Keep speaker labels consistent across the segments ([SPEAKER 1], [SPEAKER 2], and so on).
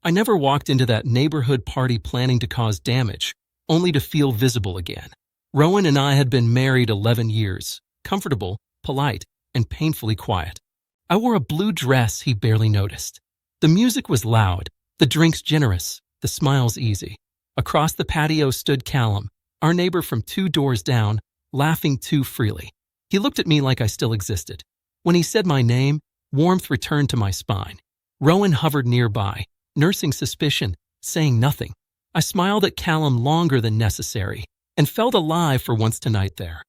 [SPEAKER 1] I never walked into that neighborhood party planning to cause damage, only to feel visible again. Rowan and I had been married 11 years, comfortable, polite, and painfully quiet. I wore a blue dress he barely noticed. The music was loud, the drinks generous, the smiles easy. Across the patio stood Callum, our neighbor from 2 doors down, laughing too freely. He looked at me like I still existed. When he said my name, warmth returned to my spine. Rowan hovered nearby, nursing suspicion, saying nothing. I smiled at Callum longer than necessary and felt alive for once tonight there.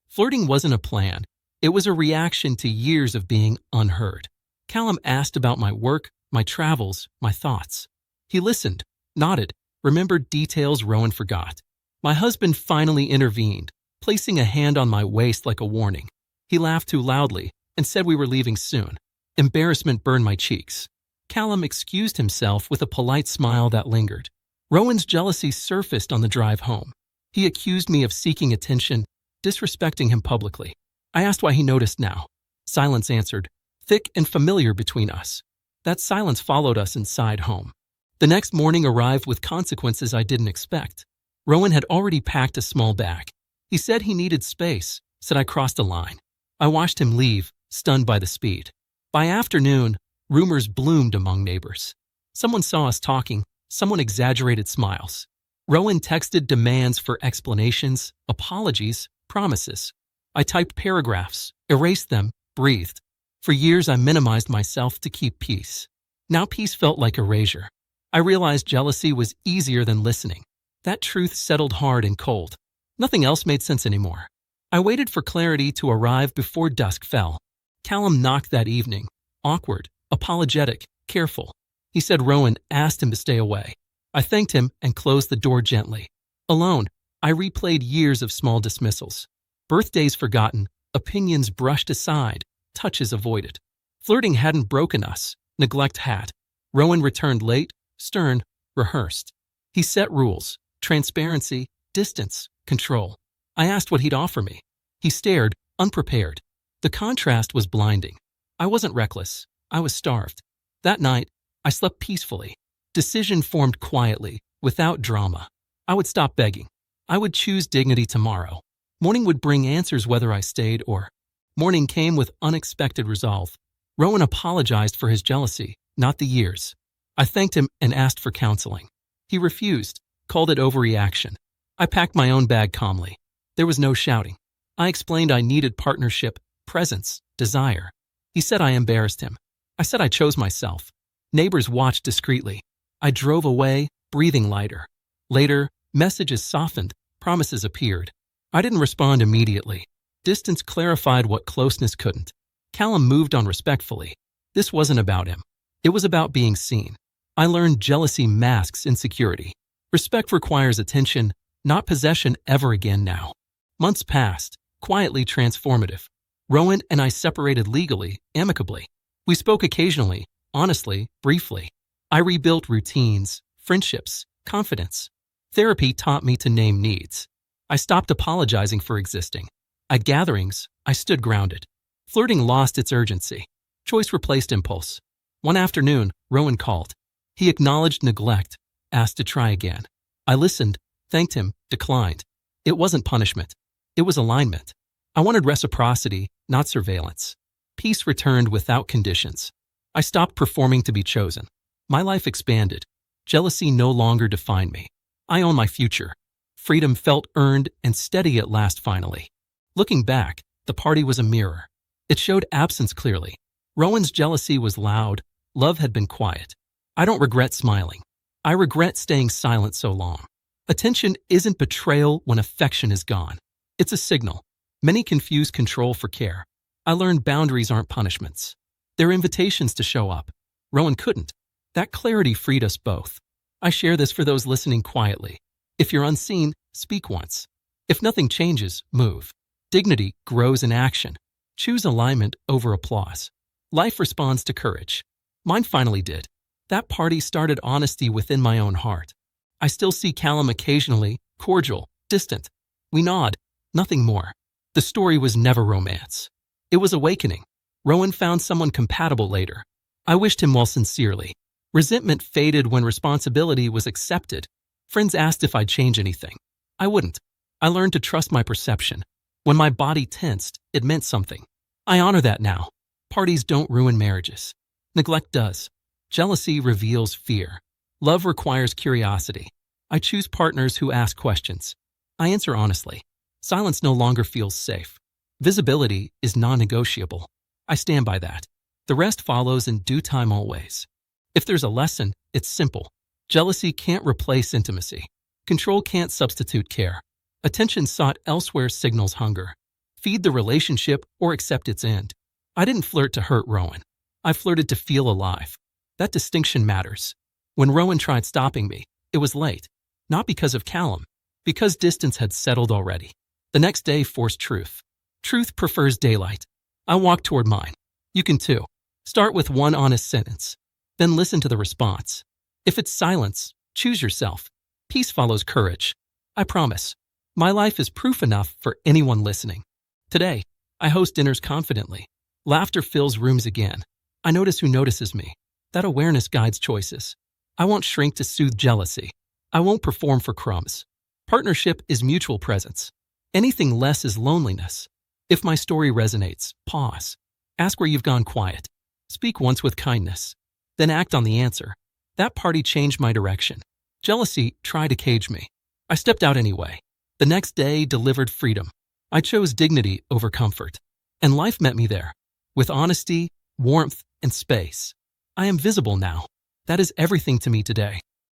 [SPEAKER 1] Flirting wasn't a plan. It was a reaction to years of being unheard. Callum asked about my work, my travels, my thoughts. He listened, nodded, remembered details Rowan forgot. My husband finally intervened, placing a hand on my waist like a warning. He laughed too loudly and said we were leaving soon. Embarrassment burned my cheeks. Callum excused himself with a polite smile that lingered. Rowan's jealousy surfaced on the drive home. He accused me of seeking attention, disrespecting him publicly. I asked why he noticed now. Silence answered, thick and familiar between us. That silence followed us inside home. The next morning arrived with consequences I didn't expect. Rowan had already packed a small bag. He said he needed space, said I crossed a line. I watched him leave, stunned by the speed. By afternoon, rumors bloomed among neighbors. Someone saw us talking, someone exaggerated smiles. Rowan texted demands for explanations, apologies, promises. I typed paragraphs, erased them, breathed. For years I minimized myself to keep peace. Now peace felt like erasure. I realized jealousy was easier than listening. That truth settled hard and cold. Nothing else made sense anymore. I waited for clarity to arrive before dusk fell. Callum knocked that evening, awkward, apologetic, careful. He said Rowan asked him to stay away. I thanked him and closed the door gently. Alone, I replayed years of small dismissals. Birthdays forgotten, opinions brushed aside, touches avoided. Flirting hadn't broken us, neglect had. Rowan returned late, stern, rehearsed. He set rules, transparency, distance, control. I asked what he'd offer me. He stared, unprepared. The contrast was blinding. I wasn't reckless. I was starved. That night, I slept peacefully. Decision formed quietly, without drama. I would stop begging. I would choose dignity tomorrow. Morning would bring answers whether I stayed or... Morning came with unexpected resolve. Rowan apologized for his jealousy, not the years. I thanked him and asked for counseling. He refused, called it overreaction. I packed my own bag calmly. There was no shouting. I explained I needed partnership, presence, desire. He said I embarrassed him. I said I chose myself. Neighbors watched discreetly. I drove away, breathing lighter. Later, messages softened, promises appeared. I didn't respond immediately. Distance clarified what closeness couldn't. Callum moved on respectfully. This wasn't about him. It was about being seen. I learned jealousy masks insecurity. Respect requires attention, not possession ever again now. Months passed, quietly transformative. Rowan and I separated legally, amicably. We spoke occasionally, honestly, briefly. I rebuilt routines, friendships, confidence. Therapy taught me to name needs. I stopped apologizing for existing. At gatherings, I stood grounded. Flirting lost its urgency. Choice replaced impulse. One afternoon, Rowan called. He acknowledged neglect, asked to try again. I listened, thanked him, declined. It wasn't punishment. It was alignment. I wanted reciprocity, not surveillance. Peace returned without conditions. I stopped performing to be chosen. My life expanded. Jealousy no longer defined me. I own my future. Freedom felt earned and steady at last finally. Looking back, the party was a mirror. It showed absence clearly. Rowan's jealousy was loud. Love had been quiet. I don't regret smiling. I regret staying silent so long. Attention isn't betrayal when affection is gone. It's a signal. Many confuse control for care. I learned boundaries aren't punishments. They're invitations to show up. Rowan couldn't. That clarity freed us both. I share this for those listening quietly. If you're unseen, speak once. If nothing changes, move. Dignity grows in action. Choose alignment over applause. Life responds to courage. Mine finally did. That party started honesty within my own heart. I still see Callum occasionally, cordial, distant. We nod, nothing more. The story was never romance. It was awakening. Rowan found someone compatible later. I wished him well sincerely. Resentment faded when responsibility was accepted. Friends asked if I'd change anything. I wouldn't. I learned to trust my perception. When my body tensed, it meant something. I honor that now. Parties don't ruin marriages. Neglect does. Jealousy reveals fear. Love requires curiosity. I choose partners who ask questions. I answer honestly. Silence no longer feels safe. Visibility is non-negotiable. I stand by that. The rest follows in due time always. If there's a lesson, it's simple. Jealousy can't replace intimacy. Control can't substitute care. Attention sought elsewhere signals hunger. Feed the relationship or accept its end. I didn't flirt to hurt Rowan. I flirted to feel alive. That distinction matters. When Rowan tried stopping me, it was late. Not because of Callum, because distance had settled already. The next day forced truth. Truth prefers daylight. I walked toward mine. You can too. Start with one honest sentence. Then listen to the response. If it's silence, choose yourself. Peace follows courage. I promise. My life is proof enough for anyone listening. Today, I host dinners confidently. Laughter fills rooms again. I notice who notices me. That awareness guides choices. I won't shrink to soothe jealousy. I won't perform for crumbs. Partnership is mutual presence. Anything less is loneliness. If my story resonates, pause. Ask where you've gone quiet. Speak once with kindness. Then act on the answer. That party changed my direction. Jealousy tried to cage me. I stepped out anyway. The next day delivered freedom. I chose dignity over comfort. And life met me there. With honesty, warmth, and space. I am visible now. That is everything to me today.